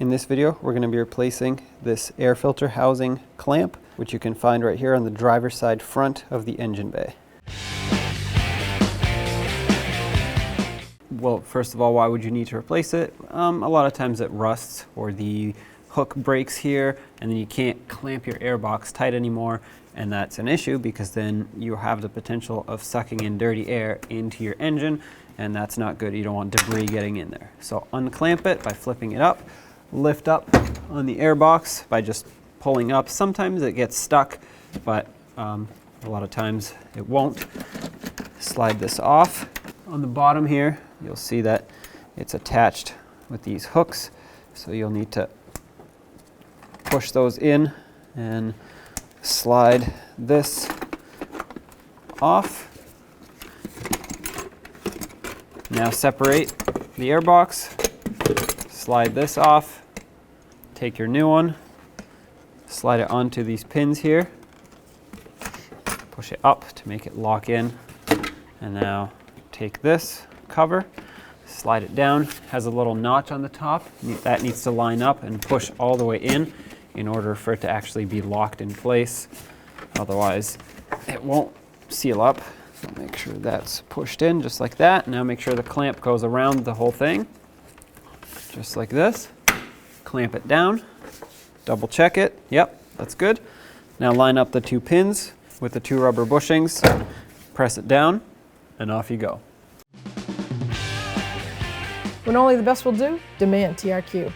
In this video, we're going to be replacing this air filter housing clamp, which you can find right here on the driver's side front of the engine bay. Well, first of all, why would you need to replace it? A lot of times it rusts or the hook breaks here and then you can't clamp your air box tight anymore, and that's an issue because then you have the potential of sucking in dirty air into your engine, and that's not good. You don't want debris getting in there. So unclamp it by flipping it up, lift up on the air box by just pulling up. Sometimes it gets stuck, but a lot of times it won't. Slide this off. On the bottom here, you'll see that it's attached with these hooks, so you'll need to push those in and slide this off. Now separate the air box, slide this off, take your new one, slide it onto these pins here, push it up to make it lock in, and now take this cover, slide it down. It has a little notch on the top. That needs to line up and push all the way in order for it to actually be locked in place. Otherwise, it won't seal up. So make sure that's pushed in just like that. Now make sure the clamp goes around the whole thing, just like this. Clamp it down, double check it. Yep, that's good. Now line up the two pins with the two rubber bushings, press it down, and off you go. When only the best will do, demand TRQ.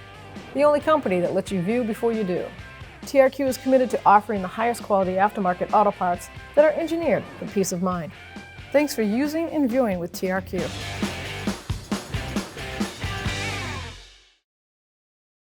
The only company that lets you view before you do. TRQ is committed to offering the highest quality aftermarket auto parts that are engineered for peace of mind. Thanks for using and viewing with TRQ.